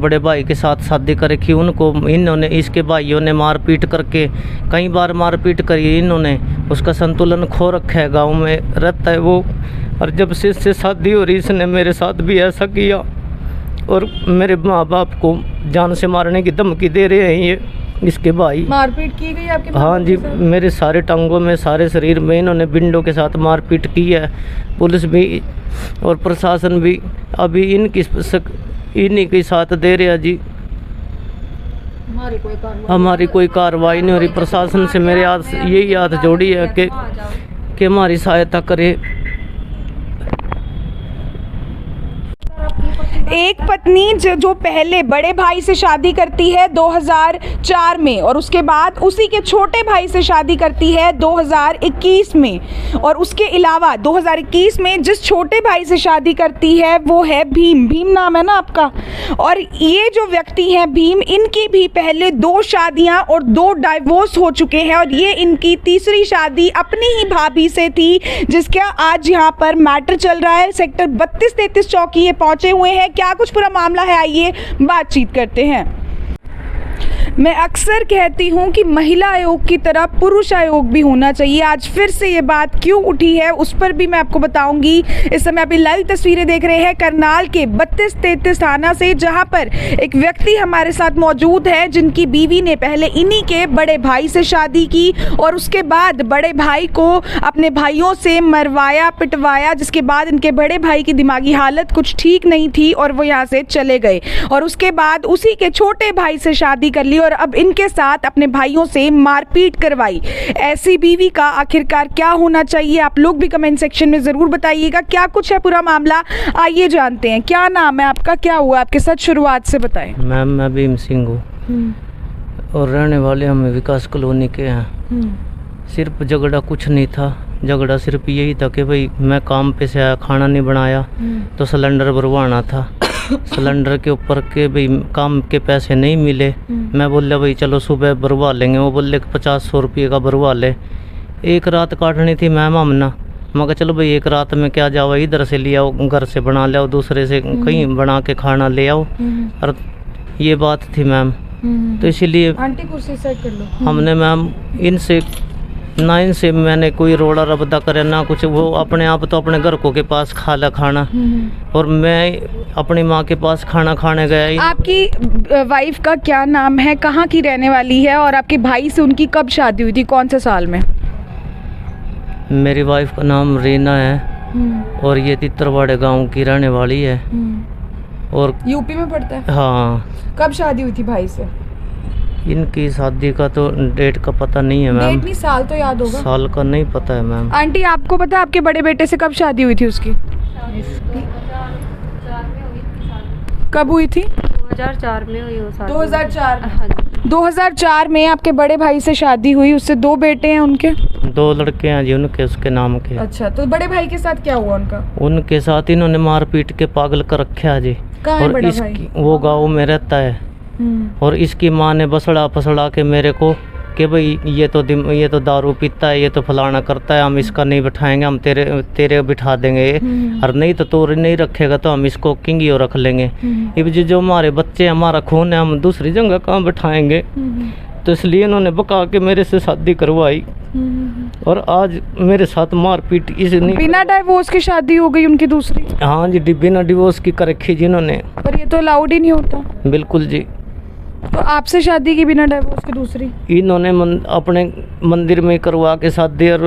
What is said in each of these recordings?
बड़े भाई के साथ शादी कर रखी, उनको इन्होंने, इसके भाइयों ने मारपीट करके कई बार मारपीट करी इन्होंने, उसका संतुलन खो रखा है, गांव में रहता है वो। और जब से इससे शादी हो रही इसने मेरे साथ भी ऐसा किया और मेरे माँ बाप को जान से मारने की धमकी दे रहे हैं ये इसके भाई। मारपीट की गई आपके? हाँ जी, मेरे सारे टांगों में, सारे शरीर में इन्होंने बिंडों के साथ मारपीट की है। पुलिस भी और प्रशासन भी अभी इन्हीं के साथ दे रहे हैं जी। हमारी कोई कार्रवाई नहीं हो रही। प्रशासन से मेरे हाथ यही हाथ जोड़ी है कि हमारी सहायता करे। एक पत्नी जो पहले बड़े भाई से शादी करती है 2004 में और उसके बाद उसी के छोटे भाई से शादी करती है 2021 में, और उसके अलावा 2021 में जिस छोटे भाई से शादी करती है वो है भीम। भीम नाम है ना आपका? और ये जो व्यक्ति हैं भीम, इनकी भी पहले 2 शादियां और 2 डाइवोर्स हो चुके हैं और ये इनकी तीसरी शादी अपनी ही भाभी से थी, जिसका आज यहाँ पर मैटर चल रहा है। सेक्टर 32-33 चौकी ये पहुंचे हुए हैं। क्या कुछ पूरा मामला है, आइए बातचीत करते हैं। मैं अक्सर कहती हूँ कि महिला आयोग की तरह पुरुष आयोग भी होना चाहिए। आज फिर से ये बात क्यों उठी है उस पर भी मैं आपको बताऊंगी। इस समय आप लाइव तस्वीरें देख रहे हैं करनाल के 32-33 थाना से, जहां पर एक व्यक्ति हमारे साथ मौजूद है जिनकी बीवी ने पहले इन्हीं के बड़े भाई से शादी की और उसके बाद बड़े भाई को अपने भाइयों से मरवाया, पिटवाया, जिसके बाद इनके बड़े भाई की दिमागी हालत कुछ ठीक नहीं थी और वो यहाँ से चले गए और उसके बाद उसी के छोटे भाई से शादी कर ली और अब इनके साथ अपने भाइयों से मारपीट करवाई। ऐसी बीवी का आखिरकार क्या होना चाहिए? आप लोग भी कमेंट सेक्शन में ज़रूर बताइएगा। क्या कुछ है पूरा मामला, आइए जानते हैं। क्या नाम है आपका, क्या हुआ आपके साथ, शुरुआत से बताएं। मैम मैं भीम सिंह हूँ और रहने वाले हम विकास कॉलोनी के हैं। सिर्फ झगड़ा कुछ नहीं था, झगड़ा सिर्फ यही था कि भाई मैं काम पे से आया, खाना नहीं बनाया तो सिलेंडर भरवाना था। सिलेंडर के ऊपर के भाई काम के पैसे नहीं मिले। मैं बोला भाई चलो सुबह भरवा लेंगे। वो बोले 50-100 रुपये का भरवा ले। एक रात काटनी थी मैम हमने। मैं कहा चलो भाई एक रात में क्या जाओ, इधर से ले आओ, घर से बना ले आओ, दूसरे से कहीं बना के खाना ले आओ। और ये बात थी मैम, तो इसीलिए आंटी कुर्सी सेट कर लो। हमने मैम इनसे मैंने कोई रोड़ा रबदा करे ना कुछ। वो अपने आप तो अपने घर को के पास खा ला खाना और मैं अपनी माँ के पास खाना खाने गया। आपकी वाइफ का क्या नाम है, कहाँ की रहने वाली है और आपके भाई से उनकी कब शादी हुई थी, कौन से साल में? मेरी वाइफ का नाम रीना है और ये तितरवाड़े गांव की रहने वाली है और यूपी में पड़ता है। हाँ। कब शादी हुई थी भाई से? इनकी शादी का तो डेट का पता नहीं है मैम। डेट नहीं, साल तो याद होगा। साल का नहीं पता है मैम। आंटी आपको पता है आपके बड़े बेटे से कब शादी हुई थी उसकी? कब हुई थी? 2004 में हुई वो शादी। 2004? हाँ जी। 2004 में आपके बड़े भाई से शादी हुई, उससे 2 बेटे हैं उनके? 2 लड़के हैं जी उनके, उसके नाम के। अच्छा, तो बड़े भाई के साथ क्या हुआ उनका? उनके साथ इन्होंने मार पीट के पागल कर रखा है जी। कहाँ है और बड़ा इसकी भाई? वो गाँव में रहता है और इसकी माँ ने बसड़ा फसड़ा के मेरे को कि भाई ये तो दारू पीता है, ये तो फलाना करता है, हम इसका नहीं बिठाएंगे, हम तेरे बिठा देंगे, और नहीं तो तोड़ नहीं रखेगा तो हम इसको किंगियो रख लेंगे। अब जो हमारे बच्चे हमारा खून है, हम दूसरी जगह कहाँ बिठाएंगे? तो इसलिए इन्होंने बका के मेरे से शादी करवाई और आज मेरे साथ मारपीट। इसने बिना डाइवोर्स की शादी हो गई उनकी दूसरी? हाँ जी, बिना डिवोर्स की कर रखी जिन्होंने। पर ये तो अलाउड ही नहीं होता। बिल्कुल जी। तो आपसे शादी की बिना डाइवोर्स की दूसरी? इन्होंने अपने मंदिर में करवा के शादी और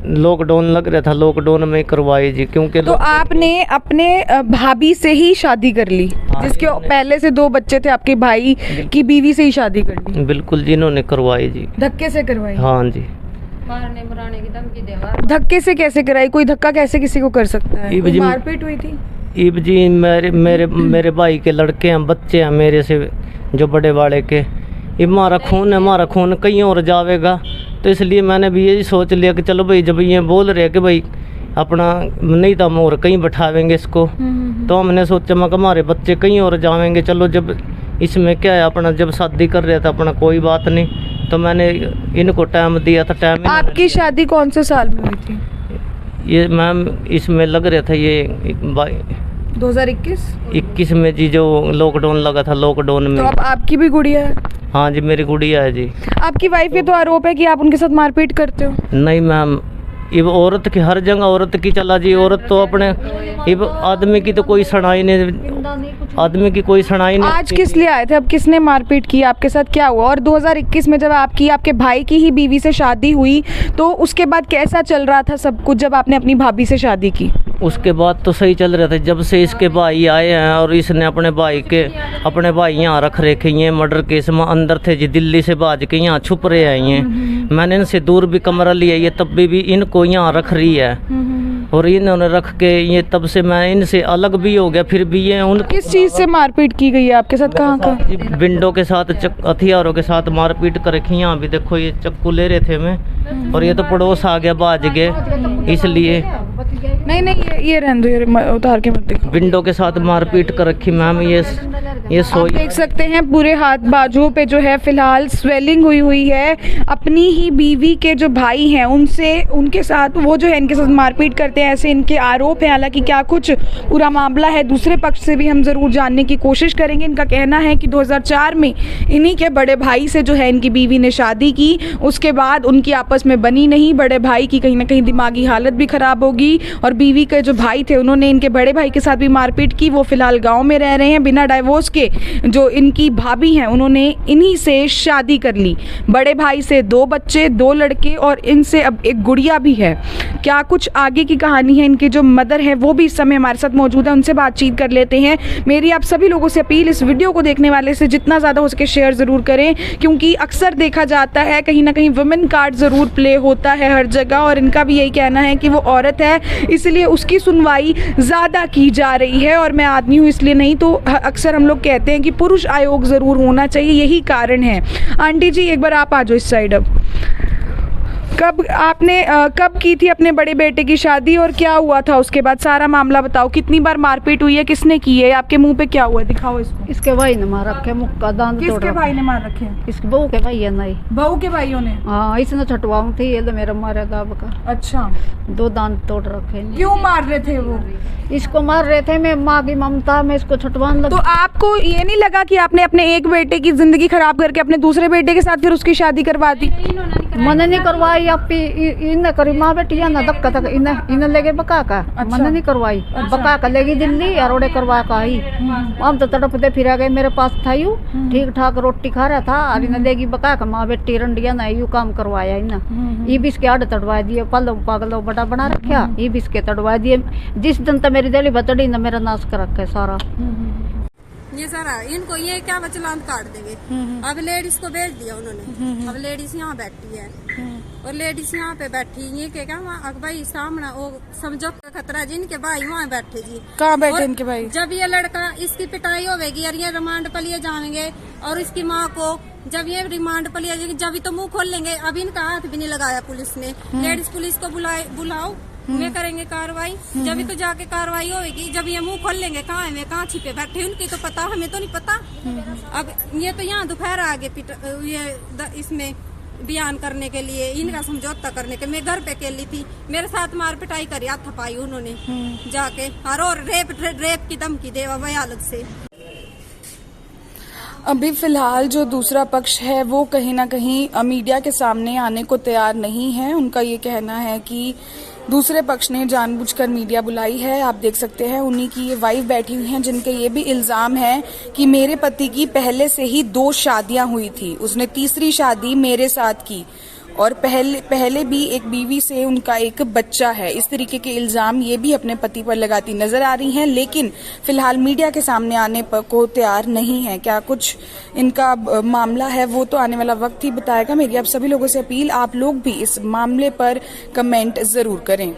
लॉकडाउन लग रहा था, लॉकडाउन में करवाई जी। क्योंकि तो आपने अपने भाभी से ही शादी कर ली? हाँ, जिसके पहले से 2 बच्चे थे, आपके भाई की बीवी से ही शादी कर ली? बिल्कुल जी, इन्होंने करवाई जी। धक्के से करवाई? हाँ जी। मारने मराने की धमकी देवा। धक्के से कैसे कराई? कोई धक्का कैसे किसी को कर सकता है? कोई मारपीट हुई थी? इब जी मेरे भाई के लड़के हैं, बच्चे हैं मेरे से जो बड़े वाले के। ये हमारा खून कहीं और जावेगा, तो इसलिए मैंने भी यही सोच लिया कि चलो भाई जब ये बोल रहे कि भाई अपना नहीं तो हम और कहीं बैठावेंगे इसको, तो हमने सोचा मैं हमारे बच्चे कहीं और जावेंगे, चलो जब इसमें क्या है, अपना जब शादी कर रहे थे अपना कोई बात नहीं, तो मैंने इनको टाइम दिया था। टाइम आपकी शादी कौन से साल में हुई थी? ये मैम इसमें लग रहा था ये 21 में जी, जो लॉकडाउन लगा था, लॉकडाउन में। तो अब आपकी भी गुड़िया है? हाँ जी, मेरी गुड़िया है जी। आपकी वाइफ पे तो आरोप है कि आप उनके साथ मारपीट करते हो। नहीं मैम, ये औरत की हर जगह औरत की चला जी। औरत तो अपने ये आदमी की तो कोई सुनाई नहीं, आदमी की कोई सुनाई नहीं। आज किस लिए आए थे? अब किसने मारपीट की? आपके साथ क्या हुआ? और 2021 में जब आपके भाई की ही बीवी से शादी हुई तो उसके बाद कैसा चल रहा था सब कुछ जब आपने अपनी भाभी से शादी की? उसके बाद तो सही चल रहा था। जब से इसके भाई आए हैं और इसने अपने भाई यहाँ रख रखे हैं, मर्डर केस में अंदर थे जी, दिल्ली से भाज के यहाँ छुप रहे आए हैं। मैंने इनसे दूर भी कमरा लिया, ये तब भी इनको यहाँ रख रही है और इन्होंने रख के ये, तब से मैं इनसे अलग भी हो गया। फिर भी ये उन किस चीज से मारपीट की गई है आपके साथ? कहाँ? जी, विंडो के साथ हथियारों के साथ मारपीट कर रखी। यहाँ भी देखो, ये चक्कू ले रहे थे मैं, और ये तो पड़ोस आ गया, भाज गए। इसलिए नहीं ये रहने दो, ये उतार के मत देखो। विंडो के साथ मारपीट कर रखी मैम। ये आप सोई देख सकते हैं पूरे हाथ बाजुओं पे जो है फिलहाल स्वेलिंग हुई है। अपनी ही बीवी के जो भाई हैं उनके साथ वो जो है इनके साथ मारपीट करते हैं, ऐसे इनके आरोप हैं। हालांकि क्या कुछ पूरा मामला है दूसरे पक्ष से भी हम ज़रूर जानने की कोशिश करेंगे। इनका कहना है कि 2004 में इन्हीं के बड़े भाई से जो है इनकी बीवी ने शादी की, उसके बाद उनकी आपस में बनी नहीं। बड़े भाई की कहीं ना कहीं दिमागी हालत भी ख़राब होगी और बीवी के जो भाई थे उन्होंने इनके बड़े भाई के साथ भी मारपीट की। वो फिलहाल गाँव में रह रहे हैं बिना डाइवोर्स के। जो इनकी भाभी हैं उन्होंने इन्हीं से शादी कर ली। बड़े भाई से 2 बच्चे, 2 लड़के और इनसे अब एक गुड़िया भी है। क्या कुछ आगे की कहानी है? इनके जो मदर है वो भी इस समय हमारे साथ मौजूद है, उनसे बातचीत कर लेते हैं। मेरी आप सभी लोगों से अपील, इस वीडियो को देखने वाले से जितना ज़्यादा हो सके शेयर ज़रूर करें, क्योंकि अक्सर देखा जाता है कहीं ना कहीं वुमेन कार्ड ज़रूर प्ले होता है हर जगह, और इनका भी यही कहना है कि वो औरत है इसलिए उसकी सुनवाई ज़्यादा की जा रही है और मैं आदमी हूँ इसलिए नहीं। तो अक्सर हम लोग कहते हैं कि पुरुष आयोग ज़रूर होना चाहिए, यही कारण है। आंटी जी एक बार आप आ जाओ इस साइड। अब कब की थी अपने बड़े बेटे की शादी और क्या हुआ था उसके बाद? सारा मामला बताओ। कितनी बार मारपीट हुई है? किसने की है? आपके मुंह पे क्या हुआ है? दिखाओ इसको। इसके भाई ने मार रखे, मुक्का दांत तोड़। किसके भाई ने मार रखे? इसके बहू के भाई है। नहीं, बहू के भाइयों ने? हाँ, इसने छटवाऊ थी, ये तो मेरा मारा दाब का। अच्छा, 2 दांत तोड़ रखे। क्यों मार रहे थे वो? इसको मार रहे थे, मैं माँ की ममता में इसको छटवाने लगी। तो आपको ये नहीं लगा कि आपने अपने एक बेटे की जिंदगी खराब करके अपने दूसरे बेटे के साथ फिर उसकी शादी करवा दी? मैंने नहीं करवाई, अब इन्हें करी माँ बेटिया ना धक्का तक इन्हें लेके बका का। मैंने नहीं करवाई। बका का लेगी दिल्ली और ओडे करवा का ही। हम तो तड़पते फिर गए, मेरे पास था यू ठीक ठाक रोटी खा रहा था और इन्हें लेगी बका का माँ बेटी रंडिया ना यू काम करवाया इन्हें। ये बिस्के आड़ तड़वा दिए, पलो पागलो बड़ा बना रखा, ये बिस्के तड़वा दिए। जिस दिन तो मेरी दिली बतड़ी ने मेरा नाश कर रखा है सारा। ये सारा इनको ये क्या बचलान काट देंगे। अब लेडीज को भेज दिया उन्होंने। अब लेडीज यहाँ बैठी है और लेडीज यहाँ पे बैठी ये क्या भाई सामने वो समझो खतरा जी। इनके भाई वहाँ बैठे जी। कहाँ बैठे इनके भाई? जब ये लड़का इसकी पिटाई होगी और ये रिमांड पर लिए जाएंगे और इसकी माँ को जब ये रिमांड पर लिया जाएगी जब तो मुंह खोल लेंगे। अब इनका हाथ भी नहीं लगाया पुलिस ने। लेडीज पुलिस को बुलाओ, मैं करेंगे कार्रवाई। जब तो जाके कार्रवाई होगी जब ये मुंह खोल लेंगे कहाँ है कहाँ छिपे बैठे, उनकी तो पता, हमें तो नहीं पता। अब ये तो यहाँ दोपहर आगे इसमें बयान करने के लिए, इनका समझौता करने के। मैं घर पे अकेली थी, मेरे साथ मार पिटाई करी, हाथ थपाई उन्होंने जाके और रेप की धमकी देवा भाई अलग से। अभी फिलहाल जो दूसरा पक्ष है वो कहीं ना कहीं मीडिया के सामने आने को तैयार नहीं है। उनका ये कहना है कि दूसरे पक्ष ने जानबूझकर मीडिया बुलाई है। आप देख सकते हैं उन्हीं की ये वाइफ बैठी हुई हैं जिनके ये भी इल्जाम है कि मेरे पति की पहले से ही 2 शादियां हुई थी, उसने तीसरी शादी मेरे साथ की और पहले भी एक बीवी से उनका एक बच्चा है। इस तरीके के इल्जाम ये भी अपने पति पर लगाती नजर आ रही हैं, लेकिन फिलहाल मीडिया के सामने आने पर को तैयार नहीं है। क्या कुछ इनका मामला है वो तो आने वाला वक्त ही बताएगा। मेरी आप सभी लोगों से अपील, आप लोग भी इस मामले पर कमेंट जरूर करें।